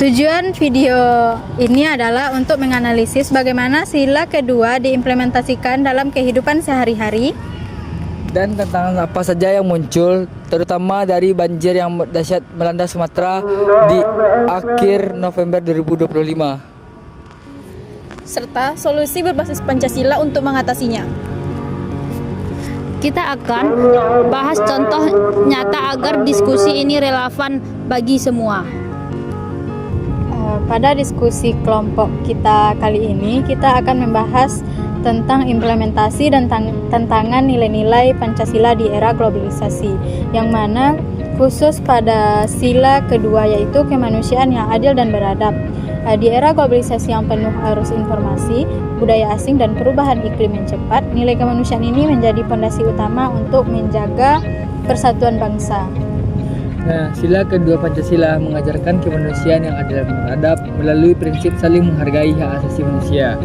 Tujuan video ini adalah untuk menganalisis bagaimana sila kedua diimplementasikan dalam kehidupan sehari-hari dan tantangan apa saja yang muncul, terutama dari banjir yang dahsyat melanda Sumatera di akhir November 2025, serta solusi berbasis Pancasila untuk mengatasinya. Kita akan bahas contoh nyata agar diskusi ini relevan bagi semua. Pada diskusi kelompok kita kali ini, kita akan membahas tentang implementasi dan tantangan nilai-nilai Pancasila di era globalisasi, yang mana khusus pada sila kedua yaitu kemanusiaan yang adil dan beradab. Di era globalisasi yang penuh arus informasi, budaya asing dan perubahan iklim yang cepat, nilai kemanusiaan ini menjadi fondasi utama untuk menjaga persatuan bangsa. Nah, sila kedua Pancasila mengajarkan kemanusiaan yang adil dan beradab melalui prinsip saling menghargai hak asasi manusia,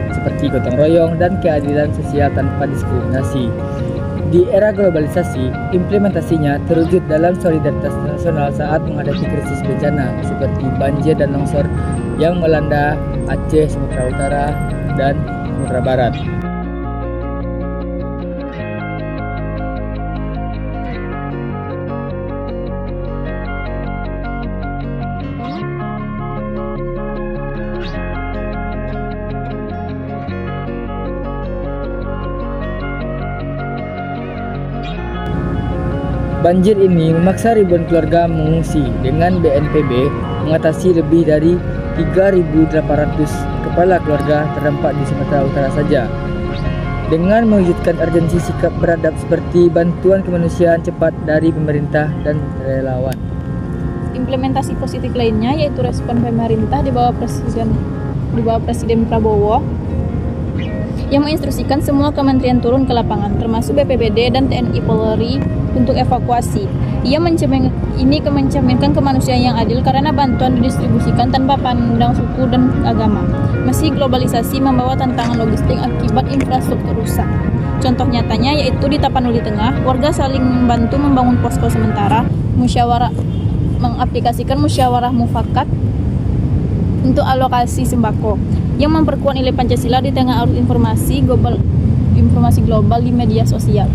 seperti gotong royong dan keadilan sosial tanpa diskriminasi. Di era globalisasi, implementasinya terwujud dalam solidaritas nasional saat menghadapi krisis bencana seperti banjir dan longsor yang melanda Aceh, Sumatera Utara, dan Sumatera Barat. Banjir ini memaksa ribuan keluarga mengungsi, dengan BNPB mengatasi lebih dari 3.800 kepala keluarga terdampak di Sumatera Utara saja. Dengan mewujudkan urgensi sikap beradab seperti bantuan kemanusiaan cepat dari pemerintah dan relawan. Implementasi positif lainnya yaitu respon pemerintah di bawah Presiden Prabowo yang menginstruksikan semua kementerian turun ke lapangan, termasuk BPBD dan TNI Polri untuk evakuasi. Ia mencerminkan kemanusiaan yang adil karena bantuan didistribusikan tanpa pandang suku dan agama. Meski globalisasi membawa tantangan logistik akibat infrastruktur rusak. Contoh nyatanya yaitu di Tapanuli Tengah, warga saling membantu membangun posko sementara, mengaplikasikan musyawarah mufakat untuk alokasi sembako yang memperkuat nilai Pancasila di tengah arus informasi global di media sosial.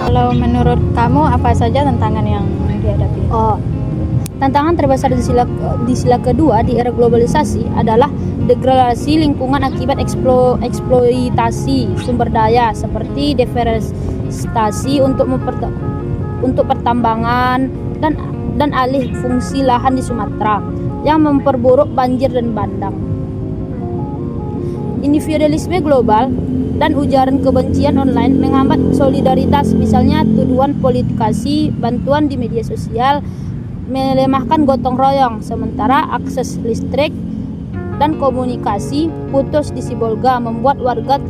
Kalau menurut kamu apa saja tantangan yang dihadapi? Tantangan terbesar di sila kedua di era globalisasi adalah degradasi lingkungan akibat eksploitasi sumber daya seperti deforestasi untuk pertambangan dan alih fungsi lahan di Sumatera yang memperburuk banjir dan bandang. Individualisme global dan ujaran kebencian online menghambat solidaritas, misalnya tuduhan politisasi, bantuan di media sosial, melemahkan gotong royong, sementara akses listrik dan komunikasi putus di Sibolga membuat warga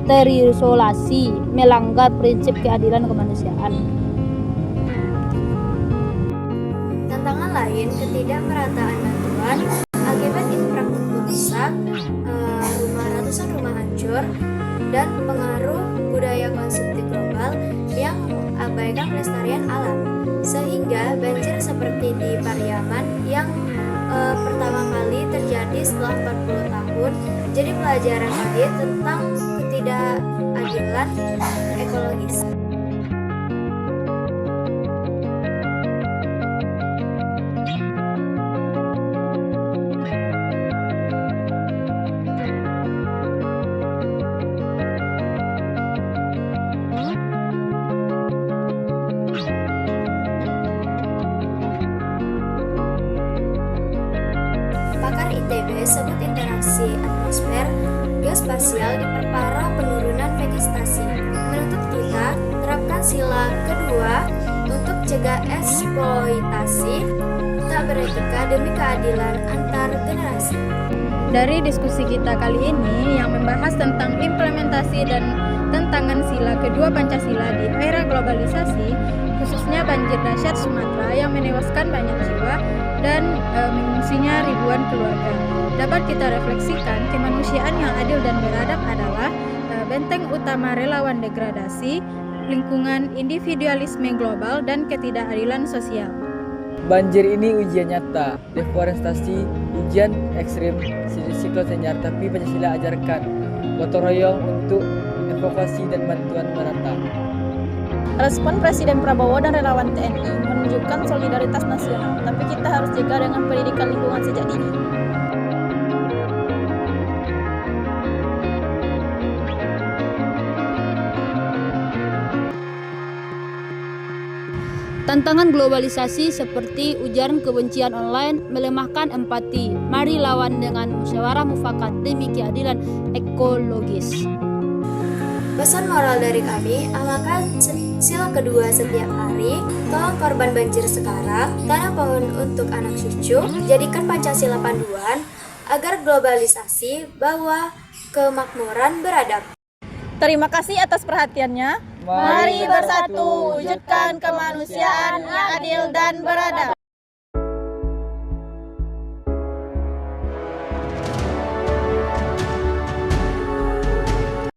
terisolasi, melanggar prinsip keadilan kemanusiaan. Tantangan lain ketidakmerataan bantuan akibat infrastruktur rusak, ratusan rumah hancur, dan pengaruh budaya konsumtif global yang mengabaikan pelestarian alam, sehingga banjir seperti di Pariaman yang pertama kali terjadi setelah 40 tahun jadi pelajaran pahit tentang ketidakadilan ekologis. Pakar ITB sebut interaksi atmosfer geospasial diperparah penurunan vegetasi. Menuntut kita terapkan sila kedua untuk cegah eksploitasi tak beretika demi keadilan antar generasi. Dari diskusi kita kali ini yang membahas tentang implementasi dan tantangan sila kedua Pancasila di era globalisasi, khususnya banjir dahsyat Sumatera yang menewaskan banyak jiwa dan mengungsinya ribuan keluarga. Dapat kita refleksikan, kemanusiaan yang adil dan beradab adalah benteng utama relawan degradasi, lingkungan, individualisme global, dan ketidakadilan sosial. Banjir ini ujian nyata, deforestasi, hujan ekstrim, siklon senyar, tapi Pancasila ajarkan gotong royong untuk evakuasi dan bantuan merata. Respon Presiden Prabowo dan relawan TNI menunjukkan solidaritas nasional, tapi kita harus jaga dengan pendidikan lingkungan sejak dini. Tantangan globalisasi seperti ujaran kebencian online melemahkan empati. Mari lawan dengan musyawarah mufakat demi keadilan ekologis. Pesan moral dari kami, amalkan sila kedua setiap hari, tolong korban banjir sekarang, tanam pohon untuk anak cucu, jadikan Pancasila panduan agar globalisasi bawa kemakmuran beradab. Terima kasih atas perhatiannya. Mari bersatu wujudkan kemanusiaan yang adil dan beradab.